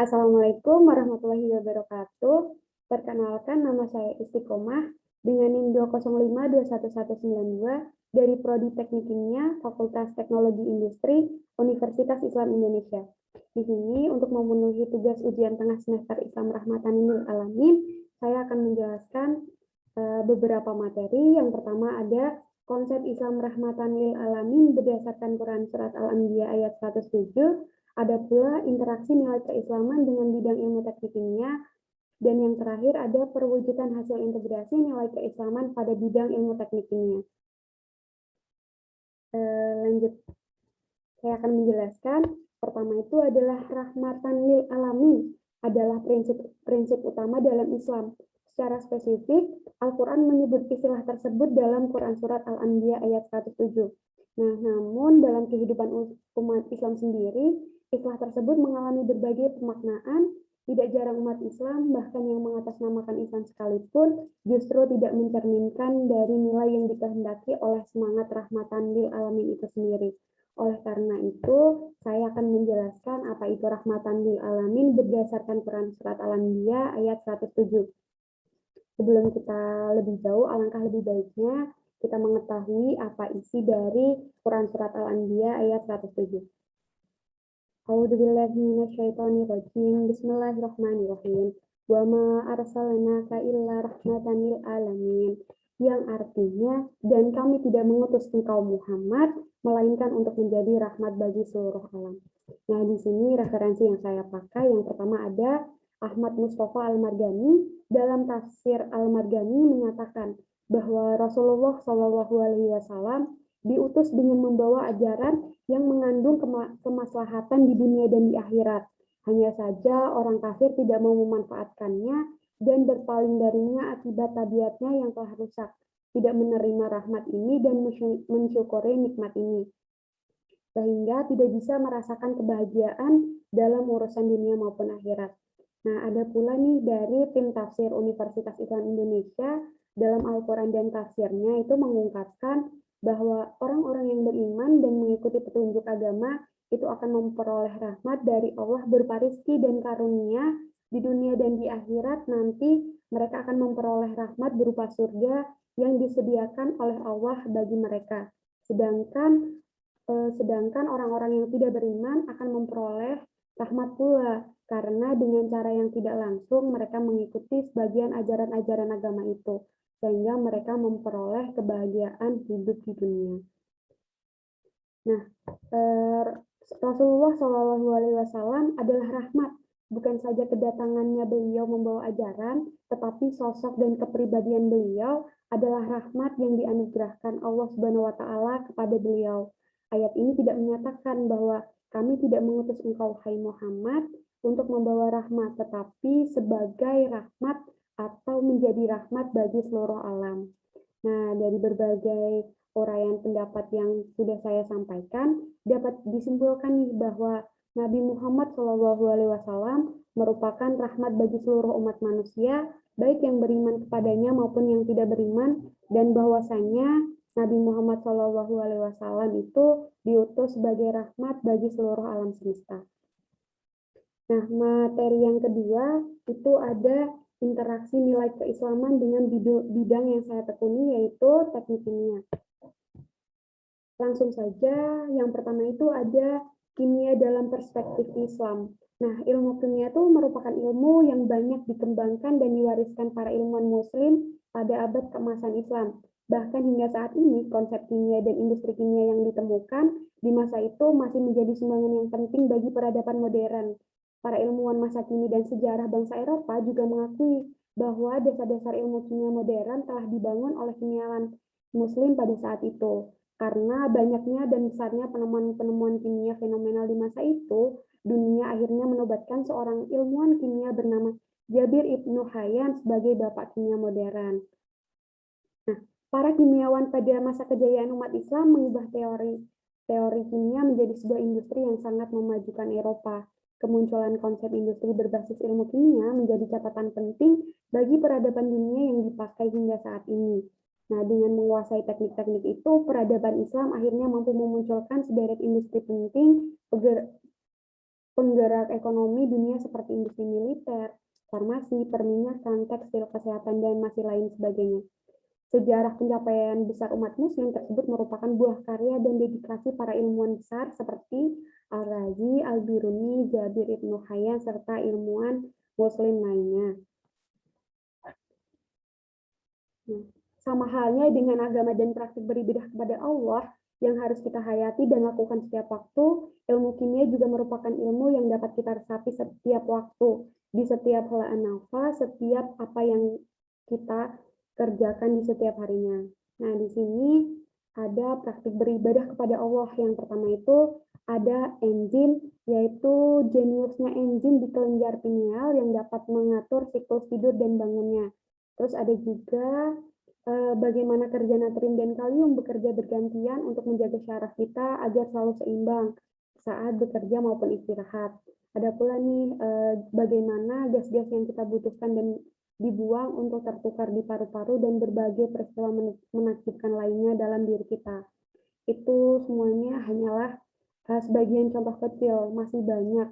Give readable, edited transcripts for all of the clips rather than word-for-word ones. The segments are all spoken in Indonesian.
Assalamualaikum warahmatullahi wabarakatuh. Perkenalkan, nama saya Istiqomah dengan NIM 205211192 dari Prodi Teknik Kimia Fakultas Teknologi Industri Universitas Islam Indonesia. Di sini untuk memenuhi tugas ujian tengah semester Islam Rahmatan lil Alamin, saya akan menjelaskan beberapa materi. Yang pertama ada konsep Islam Rahmatan lil Alamin berdasarkan Quran Surat Al-Anbiya ayat 107. Ada pula interaksi nilai keislaman dengan bidang ilmu teknik kimia. Dan yang terakhir ada perwujudan hasil integrasi nilai keislaman pada bidang ilmu teknik kimia. Lanjut, saya akan menjelaskan. Pertama itu adalah rahmatan lil alamin, adalah prinsip utama dalam Islam. Secara spesifik, Al-Quran menyebut istilah tersebut dalam Quran Surat Al-Anbiya ayat 107. Nah, namun dalam kehidupan umat Islam sendiri, istilah tersebut mengalami berbagai pemaknaan. Tidak jarang umat Islam, bahkan yang mengatasnamakan Islam sekalipun, justru tidak mencerminkan dari nilai yang dikehendaki oleh semangat rahmatan lil alamin itu sendiri. Oleh karena itu, saya akan menjelaskan apa itu rahmatan lil alamin berdasarkan Quran Surat Al-Anbiya ayat 107. Sebelum kita lebih jauh, alangkah lebih baiknya kita mengetahui apa isi dari Quran Surat Al-Anbiya ayat 107. A'udzubillahi minasyaitonirrajim. Bismillahirrahmanirrahim. Wa ma arsalnaka illa rahmatan lil alamin. Yang artinya, dan kami tidak mengutus engkau Muhammad melainkan untuk menjadi rahmat bagi seluruh alam. Nah, di sini referensi yang saya pakai yang pertama ada Ahmad Mustafa Al-Marghani. Dalam tafsir Al-Marghani menyatakan bahwa Rasulullah SAW diutus dengan membawa ajaran yang mengandung kemaslahatan di dunia dan di akhirat. Hanya saja orang kafir tidak mau memanfaatkannya dan berpaling darinya akibat tabiatnya yang telah rusak, tidak menerima rahmat ini dan mensyukuri nikmat ini, sehingga tidak bisa merasakan kebahagiaan dalam urusan dunia maupun akhirat. Nah, ada pula nih dari tim tafsir Universitas Islam Indonesia dalam Al-Quran dan tafsirnya itu mengungkapkan bahwa orang-orang yang beriman dan mengikuti petunjuk agama itu akan memperoleh rahmat dari Allah berupa rizki dan karunia di dunia dan di akhirat. Nanti mereka akan memperoleh rahmat berupa surga yang disediakan oleh Allah bagi mereka. Sedangkan orang-orang yang tidak beriman akan memperoleh rahmat pula, karena dengan cara yang tidak langsung mereka mengikuti sebagian ajaran-ajaran agama itu, sehingga mereka memperoleh kebahagiaan hidup di dunia. Nah, Rasulullah SAW adalah rahmat. Bukan saja kedatangannya beliau membawa ajaran, tetapi sosok dan kepribadian beliau adalah rahmat yang dianugerahkan Allah Subhanahu wa Ta'ala kepada beliau. Ayat ini tidak menyatakan bahwa kami tidak mengutus engkau, hai Muhammad, untuk membawa rahmat, tetapi sebagai rahmat atau menjadi rahmat bagi seluruh alam. Nah, dari berbagai uraian pendapat yang sudah saya sampaikan, dapat disimpulkan nih bahwa Nabi Muhammad SAW merupakan rahmat bagi seluruh umat manusia, baik yang beriman kepadanya maupun yang tidak beriman, dan bahwasanya Nabi Muhammad SAW itu diutus sebagai rahmat bagi seluruh alam semesta. Nah, materi yang kedua itu ada interaksi nilai keislaman dengan bidang yang saya tekuni, yaitu teknik kimia. Langsung saja, yang pertama itu ada kimia dalam perspektif Islam. Nah, ilmu kimia itu merupakan ilmu yang banyak dikembangkan dan diwariskan para ilmuwan muslim pada abad keemasan Islam. Bahkan hingga saat ini, konsep kimia dan industri kimia yang ditemukan di masa itu masih menjadi sumbangan yang penting bagi peradaban modern. Para ilmuwan masa kini dan sejarah bangsa Eropa juga mengakui bahwa dasar-dasar ilmu kimia modern telah dibangun oleh kimiawan muslim pada saat itu. Karena banyaknya dan besarnya penemuan-penemuan kimia fenomenal di masa itu, dunia akhirnya menobatkan seorang ilmuwan kimia bernama Jabir Ibnu Hayyan sebagai bapak kimia modern. Nah, para kimiawan pada masa kejayaan umat Islam mengubah teori kimia menjadi sebuah industri yang sangat memajukan Eropa. Kemunculan konsep industri berbasis ilmu kimia menjadi catatan penting bagi peradaban dunia yang dipakai hingga saat ini. Nah, dengan menguasai teknik-teknik itu, peradaban Islam akhirnya mampu memunculkan sederet industri penting penggerak ekonomi dunia seperti industri militer, farmasi, perminyakan, tekstil, kesehatan, dan masih lain sebagainya. Sejarah pencapaian besar umat muslim tersebut merupakan buah karya dan dedikasi para ilmuwan besar seperti Al-Razi, Al-Biruni, Jabir Ibnu Hayyan, serta ilmuwan muslim lainnya. Nah, sama halnya dengan agama dan praktik beribadah kepada Allah yang harus kita hayati dan lakukan setiap waktu, ilmu kimia juga merupakan ilmu yang dapat kita resapi setiap waktu, di setiap helaan nafas, setiap apa yang kita kerjakan di setiap harinya. Nah, di sini ada praktik beribadah kepada Allah. Yang pertama itu ada enzim, yaitu jeniusnya enzim di kelenjar pineal yang dapat mengatur siklus tidur dan bangunnya. Terus ada juga bagaimana kerja natrium dan kalium bekerja bergantian untuk menjaga syaraf kita agar selalu seimbang saat bekerja maupun istirahat. Ada pula nih bagaimana gas-gas yang kita butuhkan dan dibuang untuk tertukar di paru-paru dan berbagai peristiwa menakjubkan lainnya dalam diri kita. Itu semuanya hanyalah sebagian contoh kecil, masih banyak.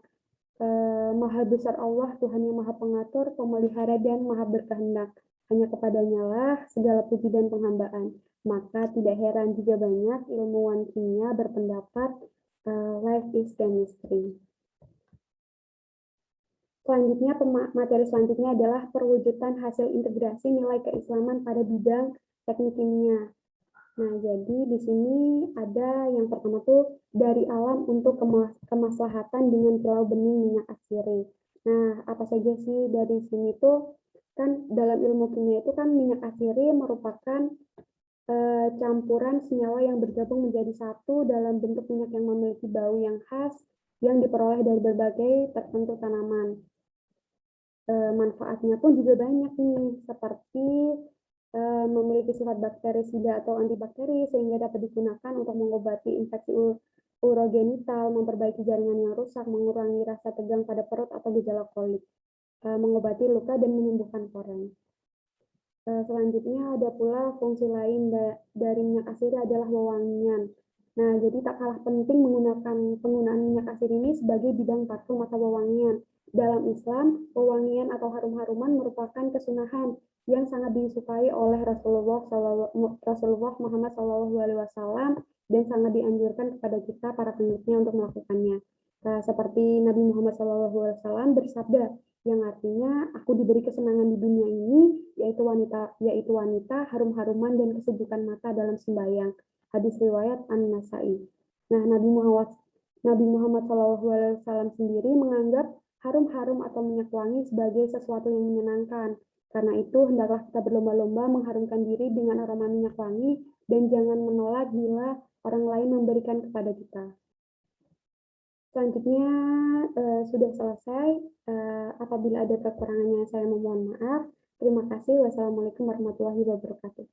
Maha besar Allah, Tuhan yang maha pengatur, pemelihara, dan maha berkehendak. Hanya kepadanya lah segala puji dan penghambaan. Maka tidak heran juga banyak ilmuwan kimia berpendapat life is chemistry. Selanjutnya, materi selanjutnya adalah perwujudan hasil integrasi nilai keislaman pada bidang teknik kimia. Nah, jadi di sini ada yang pertama tuh dari alam untuk kemaslahatan dengan kilau bening minyak asiri. Nah, apa saja sih dari sini tuh? Kan dalam ilmu kimia itu kan minyak asiri merupakan campuran senyawa yang bergabung menjadi satu dalam bentuk minyak yang memiliki bau yang khas yang diperoleh dari berbagai tertentu tanaman. Manfaatnya pun juga banyak nih, seperti memiliki sifat bakterisida atau antibakteri sehingga dapat digunakan untuk mengobati infeksi urogenital, memperbaiki jaringan yang rusak, mengurangi rasa tegang pada perut atau gejala kolik, mengobati luka dan menyembuhkan koreng. Selanjutnya ada pula fungsi lain dari minyak asiri adalah wewangian. Nah, jadi tak kalah penting penggunaan minyak asiri ini sebagai bidang parfum atau wewangian. Dalam Islam, wewangian atau harum-haruman merupakan kesunahan yang sangat disukai oleh Rasulullah Muhammad SAW dan sangat dianjurkan kepada kita para pengikutnya untuk melakukannya. Seperti Nabi Muhammad SAW bersabda, yang artinya aku diberi kesenangan di dunia ini, yaitu wanita harum-haruman dan kesejukan mata dalam sembahyang. Hadis riwayat An-Nasai. Nah, Nabi Muhammad SAW sendiri menganggap harum-harum atau minyak wangi sebagai sesuatu yang menyenangkan. Karena itu, hendaklah kita berlomba-lomba mengharumkan diri dengan aroma minyak wangi dan jangan menolak bila orang lain memberikan kepada kita. Selanjutnya sudah selesai. Apabila ada kekurangannya saya memohon maaf. Terima kasih. Wassalamualaikum warahmatullahi wabarakatuh.